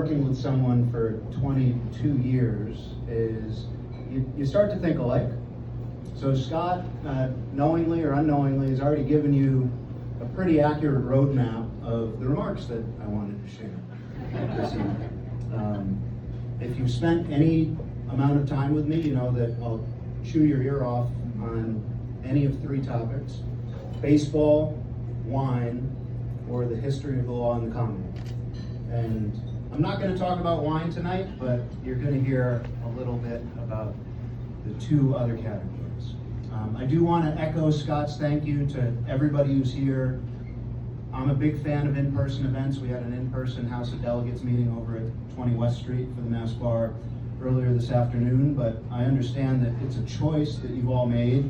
Working with someone for 22 years is you start to think alike. So Scott, knowingly or unknowingly, has already given you a pretty accurate roadmap of the remarks that I wanted to share this evening. If you've spent any amount of time with me, you know that I'll chew your ear off on any of three topics: baseball, wine, or the history of the law in the Commonwealth. And I'm not going to talk about wine tonight, but you're going to hear a little bit about the two other categories. I do want to echo Scott's thank you to everybody who's here. I'm a big fan of in-person events. We had an in-person House of Delegates meeting over at 20 West Street for the Mass Bar earlier this afternoon, but I understand that it's a choice that you've all made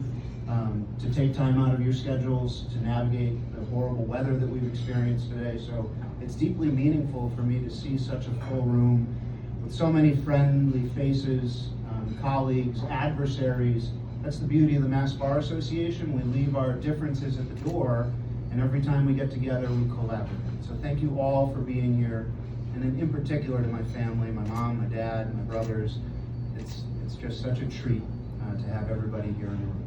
to take time out of your schedules to navigate the horrible weather that we've experienced today. So it's deeply meaningful for me to see such a full room with so many friendly faces, colleagues, adversaries. That's the beauty of the Mass Bar Association. We leave our differences at the door, and every time we get together, we collaborate. So thank you all for being here, and then in particular to my family, my mom, my dad, my brothers. It's just such a treat to have everybody here in the room.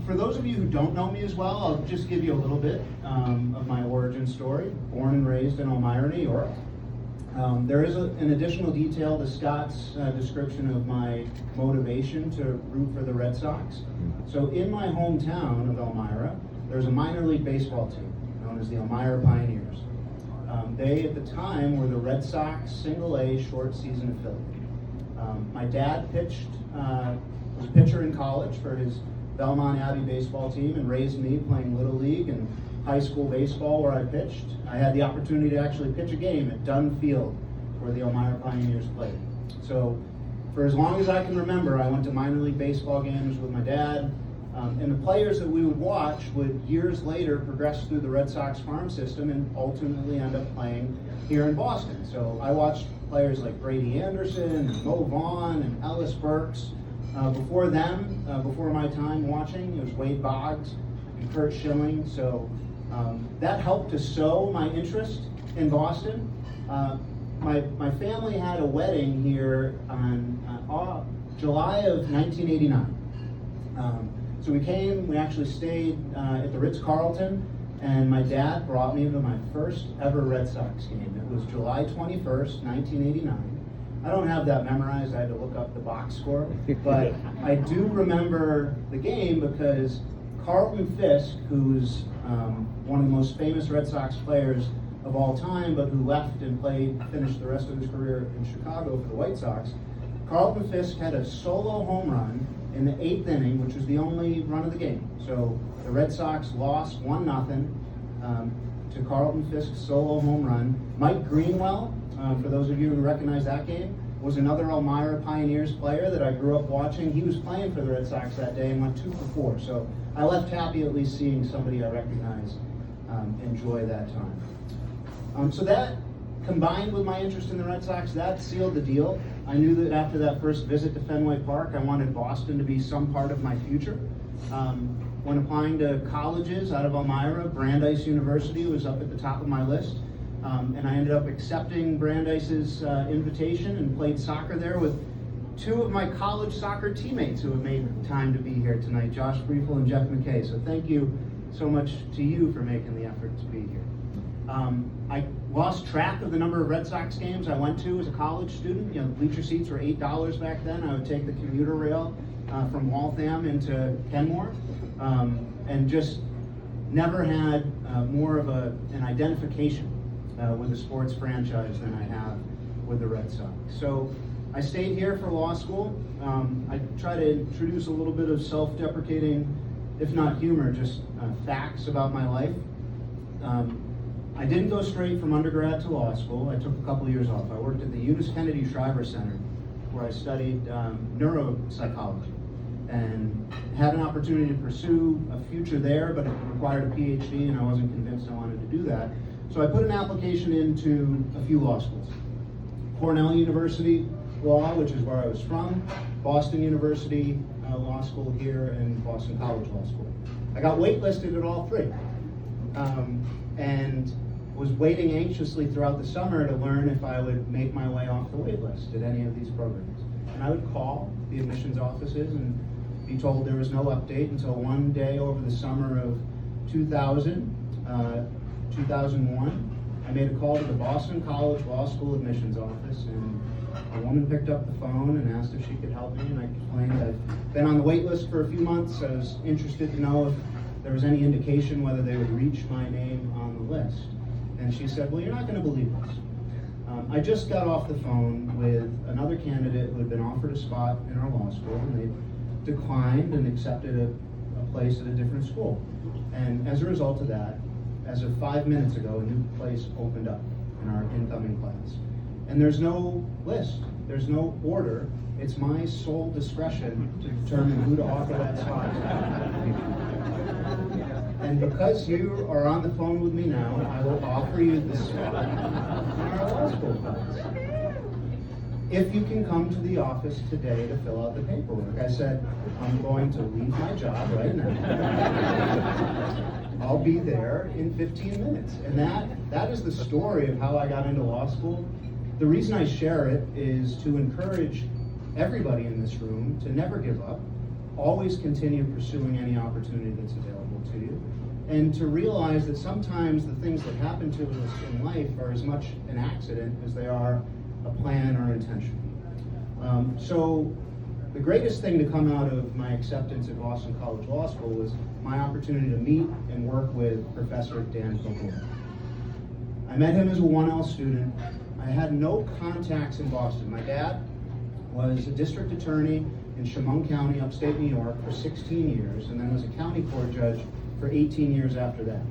For those of you who don't know me as well, I'll just give you a little bit of my origin story. Born and raised in Elmira, New York. There is an additional detail to Scott's description of my motivation to root for the Red Sox. So in my hometown of Elmira, there's a minor league baseball team known as the Elmira Pioneers. They, at the time, were the Red Sox single-A short season affiliate. My dad was a pitcher in college for his Belmont Abbey baseball team and raised me playing Little League and high school baseball where I pitched. I had the opportunity to actually pitch a game at Dunn Field where the Elmira Pioneers played. So for as long as I can remember, I went to minor league baseball games with my dad, and the players that we would watch would years later progress through the Red Sox farm system and ultimately end up playing here in Boston. So I watched players like Brady Anderson and Mo Vaughn and Ellis Burks. Before them, before my time watching, it was Wade Boggs and Kurt Schilling. So that helped to sow my interest in Boston. My family had a wedding here on July of 1989. So we actually stayed at the Ritz-Carlton, and my dad brought me to my first ever Red Sox game. It was July 21st, 1989. I don't have that memorized. I had to look up the box score, but I do remember the game because Carlton Fisk, who's one of the most famous Red Sox players of all time, but who left and finished the rest of his career in Chicago for the White Sox, Carlton Fisk had a solo home run in the 8th inning, which was the only run of the game. So the Red Sox lost 1-0 to Carlton Fisk's solo home run. Mike Greenwell, for those of you who recognize that game, was another Elmira Pioneers player that I grew up watching. He was playing for the Red Sox that day and went 2 for 4. So I left happy at least seeing somebody I recognize enjoy that time. So that, combined with my interest in the Red Sox, that sealed the deal. I knew that after that first visit to Fenway Park, I wanted Boston to be some part of my future. When applying to colleges out of Elmira, Brandeis University was up at the top of my list. And I ended up accepting Brandeis's invitation and played soccer there with two of my college soccer teammates who have made time to be here tonight, Josh Briefel and Jeff McKay. So thank you so much to you for making the effort to be here. I lost track of the number of Red Sox games I went to as a college student. You know, the bleacher seats were $8 back then. I would take the commuter rail from Waltham into Kenmore, and just never had more of an identification with a sports franchise than I have with the Red Sox. So I stayed here for law school. I try to introduce a little bit of self-deprecating, if not humor, just facts about my life. I didn't go straight from undergrad to law school. I took a couple years off. I worked at the Eunice Kennedy Shriver Center, where I studied neuropsychology and had an opportunity to pursue a future there, but it required a PhD, and I wasn't convinced I wanted to do that. So I put an application into a few law schools. Cornell University Law, which is where I was from, Boston University Law School here, and Boston College Law School. I got waitlisted at all three, and was waiting anxiously throughout the summer to learn if I would make my way off the wait list at any of these programs. And I would call the admissions offices and be told there was no update until one day over the summer of 2001. I made a call to the Boston College Law School admissions office, and a woman picked up the phone and asked if she could help me, and I explained I've been on the wait list for a few months. I was interested to know if there was any indication whether they would reach my name on the list. And she said, well, you're not going to believe this. I just got off the phone with another candidate who had been offered a spot in our law school, and they declined and accepted a place at a different school. And as a result of that, as of 5 minutes ago, a new place opened up in our incoming class. And there's no list, there's no order. It's my sole discretion to determine who to offer that spot to. And because you are on the phone with me now, I will offer you the spot in our law school class. If you can come to the office today to fill out the paperwork. I said, I'm going to leave my job right now. I'll be there in 15 minutes. And that is the story of how I got into law school. The reason I share it is to encourage everybody in this room to never give up, always continue pursuing any opportunity that's available to you, and to realize that sometimes the things that happen to us in life are as much an accident as they are a plan or intention. So the greatest thing to come out of my acceptance at Boston College Law School was my opportunity to meet and work with Professor Dan Kokola. I met him as a 1L student. I had no contacts in Boston. My dad was a district attorney in Chemung County, upstate New York, for 16 years, and then was a county court judge for 18 years after that.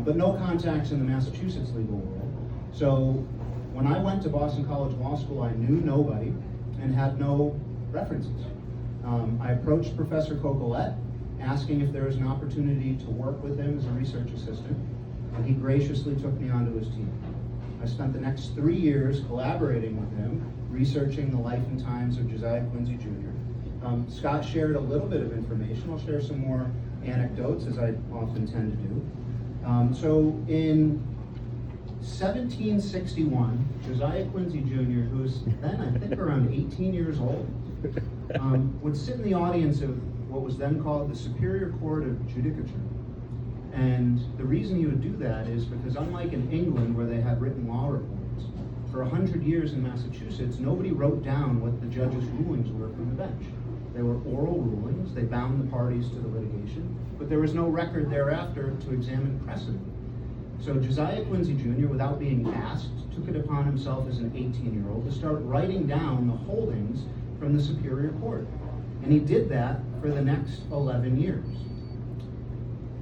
But no contacts in the Massachusetts legal world. So when I went to Boston College Law School, I knew nobody and had no references. I approached Professor Kokola, asking if there was an opportunity to work with him as a research assistant, and he graciously took me onto his team. I spent the next 3 years collaborating with him, researching the life and times of Josiah Quincy Jr. Scott shared a little bit of information. I'll share some more anecdotes, as I often tend to do. So in 1761, Josiah Quincy Jr., who was then, I think, around 18 years old, would sit in the audience of what was then called the Superior Court of Judicature. And the reason he would do that is because, unlike in England, where they had written law reports, for 100 years in Massachusetts, nobody wrote down what the judge's rulings were from the bench. They were oral rulings, they bound the parties to the litigation, but there was no record thereafter to examine precedent. So Josiah Quincy Jr., without being asked, took it upon himself as an 18-year-old to start writing down the holdings from the Superior Court. And he did that for the next 11 years.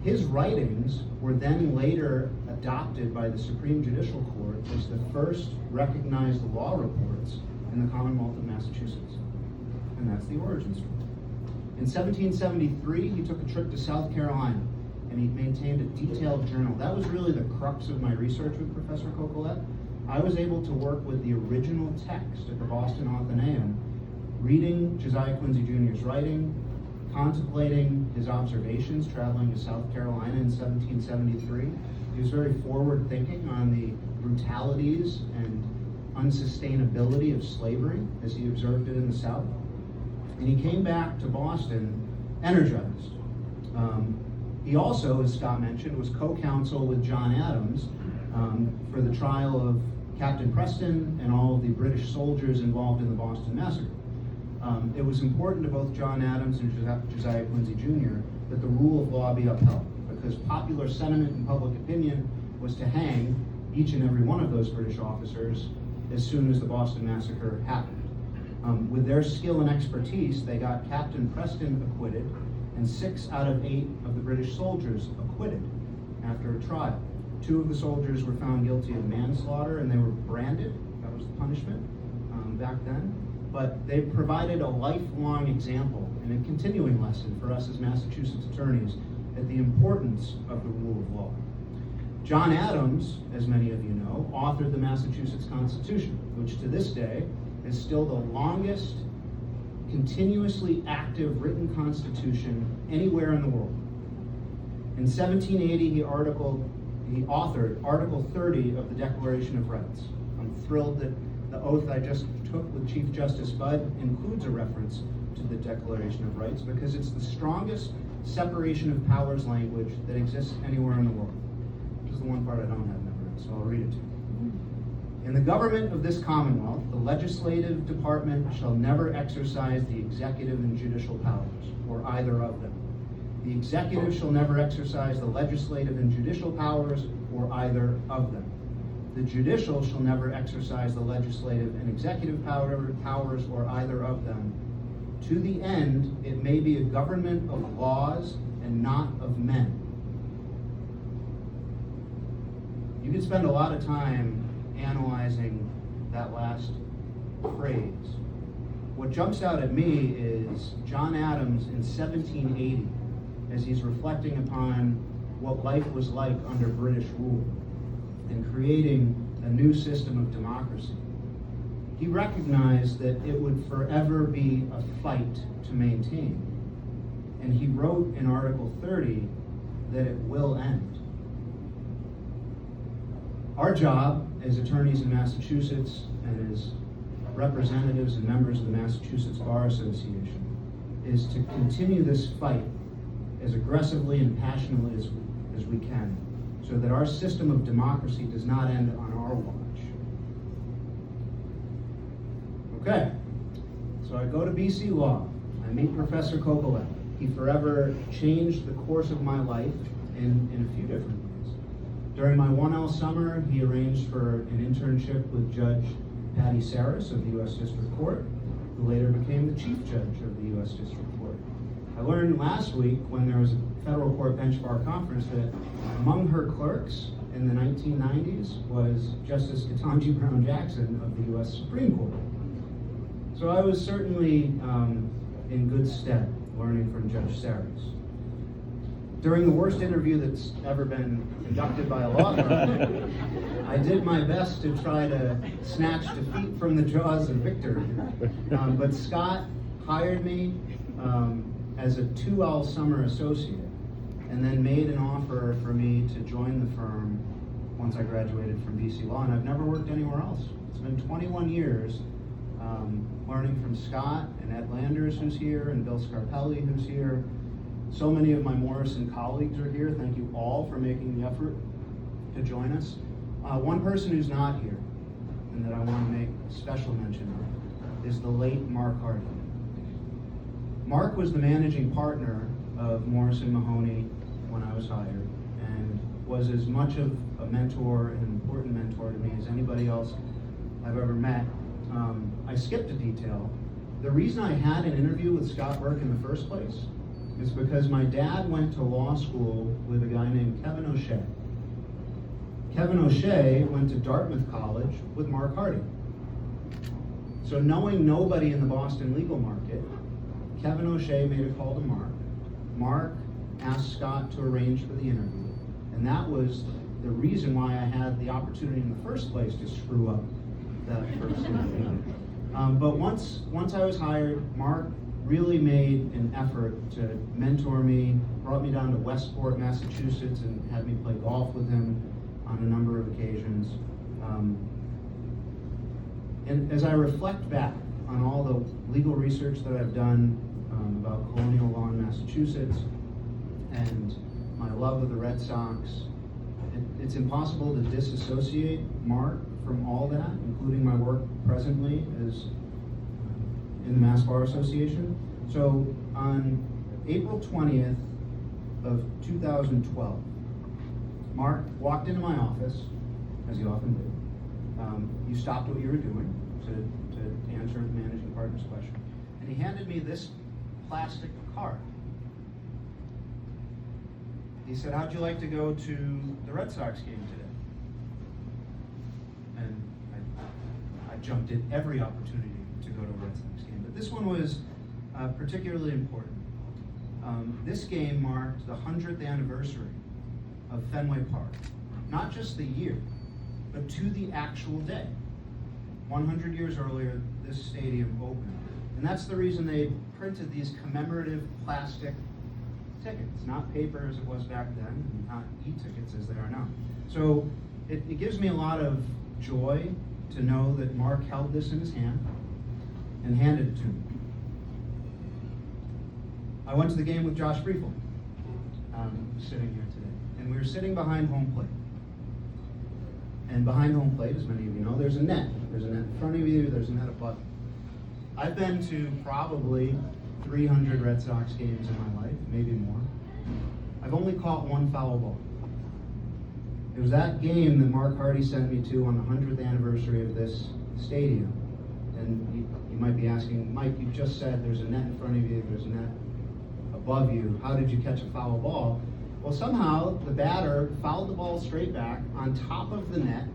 His writings were then later adopted by the Supreme Judicial Court as the first recognized law reports in the Commonwealth of Massachusetts. And that's the origin story. In 1773, he took a trip to South Carolina, and he maintained a detailed journal. That was really the crux of my research with Professor Kokola. I was able to work with the original text at the Boston Athenaeum, reading Josiah Quincy Jr.'s writing, contemplating his observations traveling to South Carolina in 1773. He was very forward-thinking on the brutalities and unsustainability of slavery as he observed it in the South. And he came back to Boston energized. He also, as Scott mentioned, was co-counsel with John Adams for the trial of Captain Preston and all of the British soldiers involved in the Boston Massacre. It was important to both John Adams and Josiah Quincy Jr. that the rule of law be upheld, because popular sentiment and public opinion was to hang each and every one of those British officers as soon as the Boston Massacre happened. With their skill and expertise, they got Captain Preston acquitted and 6 out of 8 of the British soldiers acquitted after a trial. 2 of the soldiers were found guilty of manslaughter, and they were branded. That was the punishment back then. But they provided a lifelong example and a continuing lesson for us as Massachusetts attorneys at the importance of the rule of law. John Adams, as many of you know, authored the Massachusetts Constitution, which to this day is still the longest continuously active written constitution anywhere in the world. In 1780, he he authored Article 30 of the Declaration of Rights. I'm thrilled that the oath I just took with Chief Justice Budd includes a reference to the Declaration of Rights because it's the strongest separation of powers language that exists anywhere in the world. This is the one part I don't have memorized, so I'll read it to you. In the government of this Commonwealth, the legislative department shall never exercise the executive and judicial powers, or either of them. The executive shall never exercise the legislative and judicial powers, or either of them. The judicial shall never exercise the legislative and executive powers, or either of them. To the end, it may be a government of laws and not of men. You could spend a lot of time analyzing that last phrase. What jumps out at me is John Adams in 1780, as he's reflecting upon what life was like under British rule and creating a new system of democracy. He recognized that it would forever be a fight to maintain. And he wrote in Article 30 that it will end. Our job as attorneys in Massachusetts and as representatives and members of the Massachusetts Bar Association is to continue this fight as aggressively and passionately as we can, so that our system of democracy does not end on our watch. Okay, so I go to BC Law. I meet Professor Kokolek. He forever changed the course of my life in a few different ways. During my 1L summer, he arranged for an internship with Judge Patty Saris of the U.S. District Court, who later became the Chief Judge of the U.S. District Court. I learned last week when there was a federal court bench bar conference that among her clerks in the 1990s was Justice Ketanji Brown Jackson of the U.S. Supreme Court. So I was certainly in good stead learning from Judge Saris. During the worst interview that's ever been conducted by a law firm, I did my best to try to snatch defeat from the jaws of victory. But Scott hired me as a 2L summer associate and then made an offer for me to join the firm once I graduated from BC Law, and I've never worked anywhere else. It's been 21 years learning from Scott and Ed Landers, who's here, and Bill Scarpelli, who's here. So many of my Morrison colleagues are here. Thank you all for making the effort to join us. One person who's not here, and that I want to make special mention of, is the late Mark Hardy. Mark was the managing partner of Morrison Mahoney when I was hired, and was as much of a mentor, an important mentor to me, as anybody else I've ever met. I skipped a detail. The reason I had an interview with Scott Burke in the first place is because my dad went to law school with a guy named Kevin O'Shea. Kevin O'Shea went to Dartmouth College with Mark Hardy. So knowing nobody in the Boston legal market, Kevin O'Shea made a call to Mark. Mark asked Scott to arrange for the interview, and that was the reason why I had the opportunity in the first place to screw up that first interview. But once I was hired, Mark really made an effort to mentor me, brought me down to Westport, Massachusetts, and had me play golf with him on a number of occasions. And as I reflect back on all the legal research that I've done about colonial law in Massachusetts and my love of the Red Sox, it's impossible to disassociate Mark from all that, including my work presently as in the Mass Bar Association. So on April 20th of 2012, Mark walked into my office, as you often do. You stopped what you were doing to answer the managing partner's question, and he handed me this plastic card. He said, "How'd you like to go to the Red Sox game today?" And I jumped at every opportunity to go to a Red Sox game, but this one was particularly important. This game marked the 100th anniversary of Fenway Park. Not just the year, but to the actual day. 100 years earlier, this stadium opened. And that's the reason they printed these commemorative plastic tickets, not paper as it was back then, and not e-tickets as they are now. So it gives me a lot of joy to know that Mark held this in his hand and handed it to me. I went to the game with Josh Briefel, sitting here today, and we were sitting behind home plate. And behind home plate, as many of you know, there's a net. There's a net in front of you, there's a net above you. I've been to probably 300 Red Sox games in my life, maybe more. I've only caught one foul ball. It was that game that Mark Hardy sent me to on the 100th anniversary of this stadium. And you might be asking, Mike, you just said there's a net in front of you, there's a net above you. How did you catch a foul ball? Well, somehow the batter fouled the ball straight back on top of the net,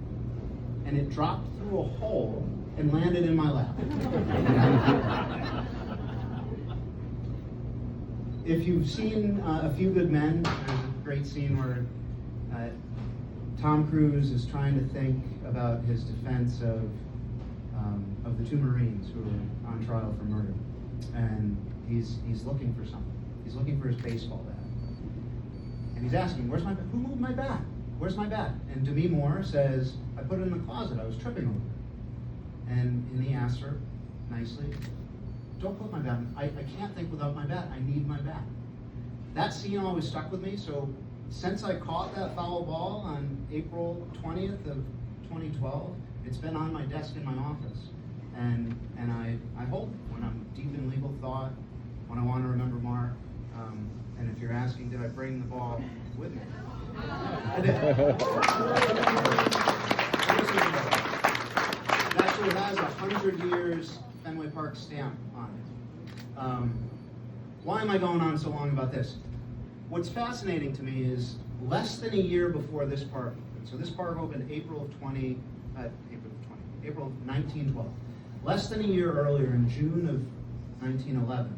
and it dropped through a hole and landed in my lap. If you've seen A Few Good Men, there's a great scene where Tom Cruise is trying to think about his defense of the two Marines who were on trial for murder, and he's looking for something. He's looking for his baseball bat, and he's asking, "Where's my bat? Who moved my bat? Where's my bat?" And Demi Moore says, "I put it in the closet. I was tripping over it." And he asks her nicely, "Don't put my bat. I can't think without my bat. I need my bat." That scene always stuck with me. So since I caught that foul ball on April 20th of 2012, it's been on my desk in my office. And I hold it when I'm deep in legal thought, when I want to remember Mark. And if you're asking, did I bring the ball with me? I did. It actually has a 100 years Fenway Park stamp on it. Why am I going on so long about this? What's fascinating to me is less than a year before this park opened. So this park opened April of 1912. Less than a year earlier, in June of 1911,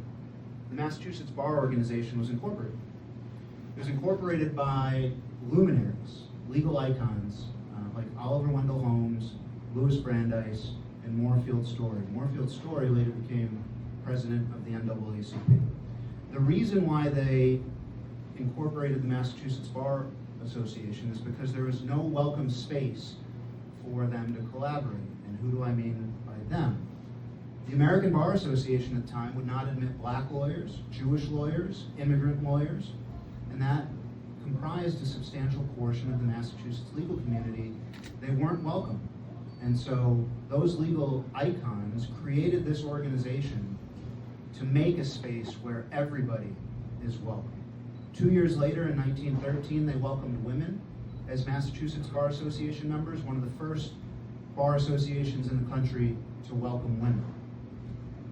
the Massachusetts Bar Organization was incorporated. It was incorporated by luminaries, legal icons, like Oliver Wendell Holmes, Louis Brandeis, and Moorfield Story. Moorfield Story later became president of the NAACP. The reason why they incorporated the Massachusetts Bar Association is because there was no welcome space for them to collaborate. And who do I mean by them? The American Bar Association at the time would not admit black lawyers, Jewish lawyers, immigrant lawyers, and that comprised a substantial portion of the Massachusetts legal community. They weren't welcome. And so those legal icons created this organization to make a space where everybody is welcome. 2 years later, in 1913, they welcomed women as Massachusetts Bar Association members, one of the first bar associations in the country to welcome women.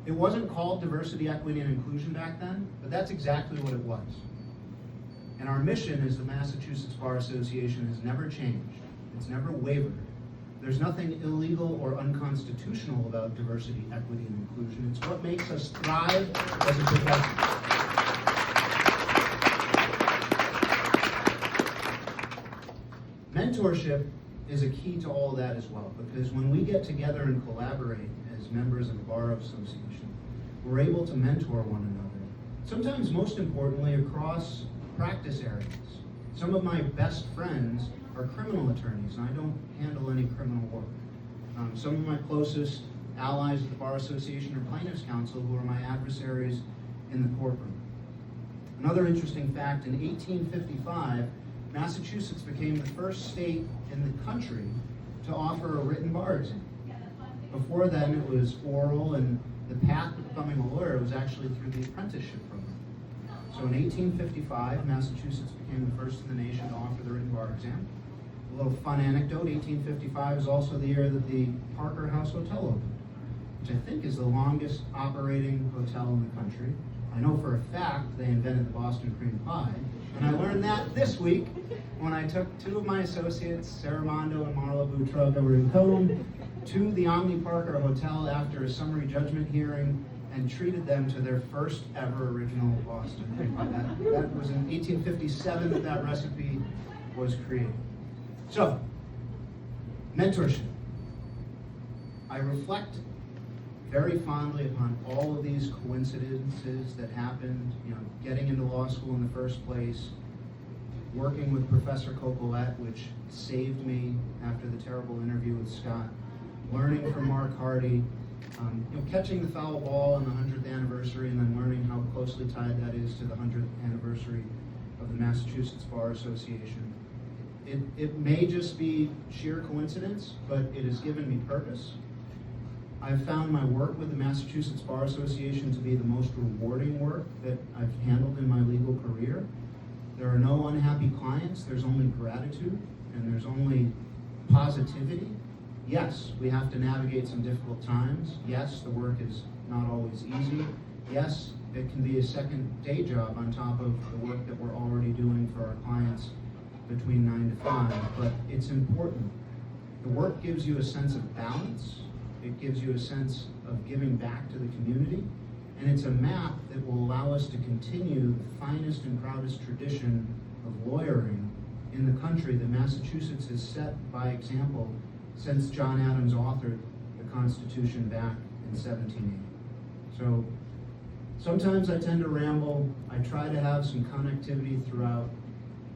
It wasn't called diversity, equity, and inclusion back then, but that's exactly what it was. And our mission as the Massachusetts Bar Association has never changed. It's never wavered. There's nothing illegal or unconstitutional about diversity, equity, and inclusion. It's what makes us thrive as a profession. Mentorship is a key to all of that as well, because when we get together and collaborate as members of a bar association, we're able to mentor one another. Sometimes, most importantly, across practice areas. Some of my best friends are criminal attorneys, and I don't handle any criminal work. Some of my closest allies at the Bar Association are plaintiffs' counsel, who are my adversaries in the courtroom. Another interesting fact, in 1855, Massachusetts became the first state in the country to offer a written bar exam. Before then, it was oral, and the path to becoming a lawyer was actually through the apprenticeship program. So in 1855, Massachusetts became the first in the nation to offer the written bar exam. A little fun anecdote, 1855 is also the year that the Parker House Hotel opened, which I think is the longest operating hotel in the country. I know for a fact they invented the Boston cream pie, and I learned that this week when I took two of my associates, Sarah Mondo and Marla Boutrug, over in Cone, to the Omni Parker Hotel after a summary judgment hearing and treated them to their first ever original Boston cream pie. That was in 1857 that recipe was created. So, mentorship. I reflect very fondly upon all of these coincidences that happened, getting into law school in the first place, working with Professor Cocolette, which saved me after the terrible interview with Scott, learning from Mark Hardy, catching the foul ball on the 100th anniversary, and then learning how closely tied that is to the 100th anniversary of the Massachusetts Bar Association. It may just be sheer coincidence, but it has given me purpose. I've found my work with the Massachusetts Bar Association to be the most rewarding work that I've handled in my legal career. There are no unhappy clients, there's only gratitude, and there's only positivity. Yes, we have to navigate some difficult times. Yes, the work is not always easy. Yes, it can be a second day job on top of the work that we're already doing for our clients between 9 to 5, but it's important. The work gives you a sense of balance. It gives you a sense of giving back to the community, and it's a map that will allow us to continue the finest and proudest tradition of lawyering in the country that Massachusetts has set by example since John Adams authored the Constitution back in 1780. So sometimes I tend to ramble. I try to have some connectivity throughout.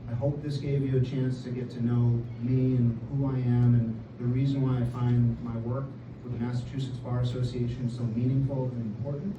I hope this gave you a chance to get to know me and who I am and the reason why I find my work with the Massachusetts Bar Association so meaningful and important.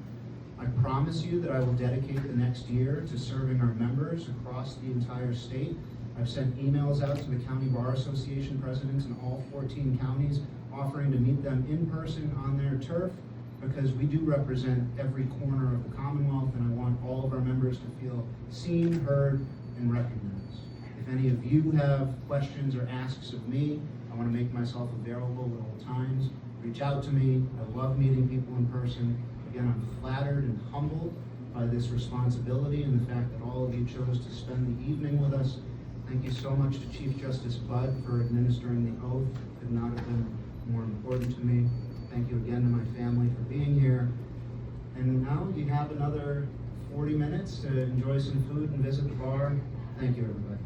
I promise you that I will dedicate the next year to serving our members across the entire state. I've sent emails out to the County Bar Association presidents in all 14 counties offering to meet them in person on their turf, because we do represent every corner of the Commonwealth, and I want all of our members to feel seen, heard, and recognized. If any of you have questions or asks of me, I want to make myself available at all times. Reach out to me. I love meeting people in person. Again, I'm flattered and humbled by this responsibility and the fact that all of you chose to spend the evening with us. Thank you so much to Chief Justice Budd for administering the oath. It could not have been more important to me. Thank you again to my family for being here. And now you have another 40 minutes to enjoy some food and visit the bar. Thank you, everybody.